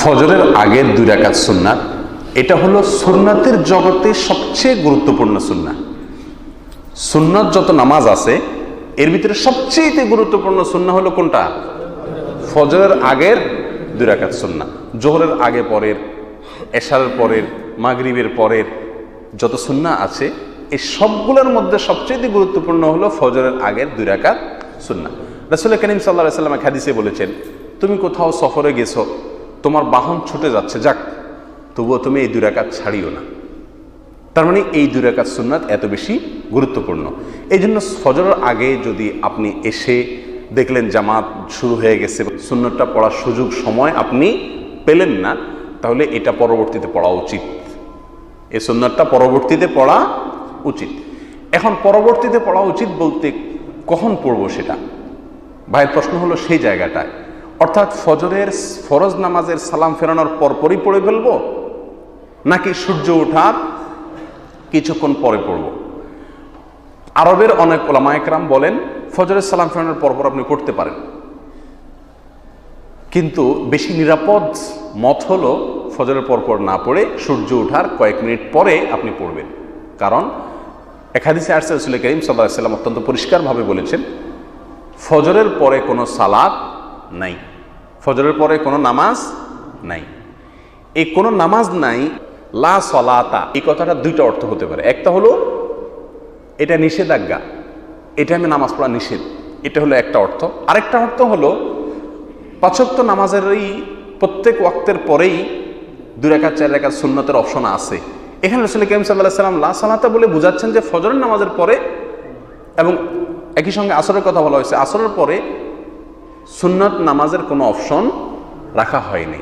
ফজরের আগের 2 রাকাত সুন্নাত, এটা হলো সুন্নাতের জগতে সবচেয়ে গুরুত্বপূর্ণ সুন্নাত। সুন্নাত যত নামাজ আছে এর ভিতরে সবচেয়ে গুরুত্বপূর্ণ সুন্নাত হলো কোনটা? ফজরের আগের 2 রাকাত সুন্নাত। জোহরের আগে পরের, এশারের পরের, মাগরিবের পরের যত সুন্নাত আছে এই সবগুলোর মধ্যে সবচেয়ে গুরুত্বপূর্ণ হলো ফজরের আগের 2 রাকাত সুন্নাত। রাসূল করিম সাল্লাল্লাহু আলাইহি ওয়াসাল্লাম হাদিসে বলেছেন, তুমি কোথাও সফরে গেছো, তোমার বাহন ছুটে যাচ্ছে, যাক তবুও তুমি এই 2 রাকাত ছাড়িও না। তার মানে এই 2 রাকাত সুন্নাত এত বেশি গুরুত্বপূর্ণ। এই জন্য ফজরের আগে যদি আপনি এসে দেখলেন জামাত শুরু হয়ে গেছে, সুন্নাতটা পড়ার সুযোগ সময় আপনি পেলেন না, তাহলে এটা পরবর্তীতে পড়া উচিত। এই সুন্নাতটা পরবর্তীতে পড়া উচিত। এখন পরবর্তীতে পড়া উচিত বলতে কখন পড়বো সেটা ভাইয়ের প্রশ্ন হলো সেই জায়গাটায়, অর্থাৎ ফজরের ফরজ নামাজের সালাম ফেরানোর পরপরই পড়ে ফেলবো, নাকি সূর্য ওঠার কিছুক্ষণ পরে পড়ব? আরবের অনেক উলামা একরাম বলেন ফজরের সালাম ফেরানোর পরপর আপনি পড়তে পারেন, কিন্তু বেশি নিরাপদ মত হলো ফজরের পরপর না পড়ে সূর্য ওঠার কয়েক মিনিট পরে আপনি পড়বেন। কারণ এক হাদিসে আসছে রাসূল করিম সাল্লাল্লাহু আলাইহি ওয়াসাল্লাম অত্যন্ত পরিষ্কারভাবে বলেছেন, ফজরের পরে কোনো সালাত নাই, ফজরের পরে কোনো নামাজ নাই। এই কোনো নামাজ নাই, লা সলাতা, এই কথাটা 2টা অর্থ হতে পারে। একটা হলো এটা নিষেধাজ্ঞা, এটা আমি নামাজ পড়া নিষেধ, এটা হলো একটা অর্থ। আরেকটা অর্থ হলো 5 ওয়াক্ত নামাজেরই প্রত্যেক ওয়াক্তের পরেই 2 রাকাত 4 রাকাত সুন্নতের অপশন আছে। এখানে রাসূল করিম সাল্লাল্লাহু আলাইহি ওয়াসাল্লাম লা সালাতা বলে বোঝাচ্ছেন যে ফজরের নামাজের পরে, এবং একই সঙ্গে আসরের কথা বলা হয়েছে, আসরের পরে সুন্নত নামাজের কোনো অপশন রাখা হয়নি।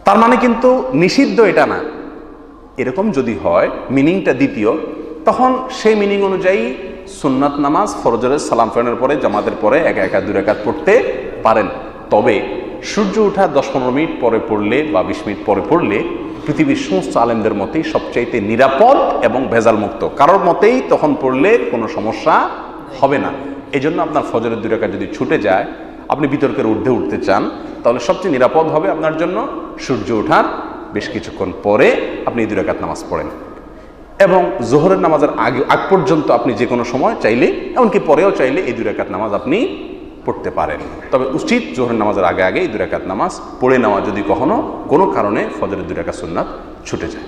তার মানে কিন্তু নিষিদ্ধ এটা না। এরকম যদি হয় মিনিংটা দ্বিতীয়, তখন সেই মিনিং অনুযায়ী সুন্নাত নামাজ ফজরের সালাম ফেরানোর পরে জামাতের পরে একা একা 2 রাকাত পড়তে পারেন। তবে সূর্য ওঠা 10-15 মিনিট পরে পড়লে বা 20 মিনিট পরে পড়লে পৃথিবীর সমস্ত আলেমদের মতেই সবচাইতে নিরাপদ এবং ভেজাল মুক্ত। কারোর মতেই তখন পড়লে কোনো সমস্যা হবে না। এই জন্য আপনার ফজরের 2 রাকাত যদি ছুটে যায়, আপনি বিতর্কের ঊর্ধ্বে উঠতে চান, তাহলে সবচেয়ে নিরাপদ হবে আপনার জন্য সূর্য ওঠার বেশ কিছুক্ষণ পরে আপনি 2 রাকাত নামাজ পড়েন, এবং জোহরের নামাজের আগ পর্যন্ত আপনি যে কোনো সময় চাইলে, এমনকি পরেও চাইলে এই 2 রাকাত নামাজ আপনি পড়তে পারেন। তবে উচিত জোহরের নামাজের আগে আগে এই 2 রাকাত নামাজ পড়ে নেওয়া, যদি কখনো কোনো কারণে ফজরের 2 রাকাত সুন্নাত ছুটে যায়।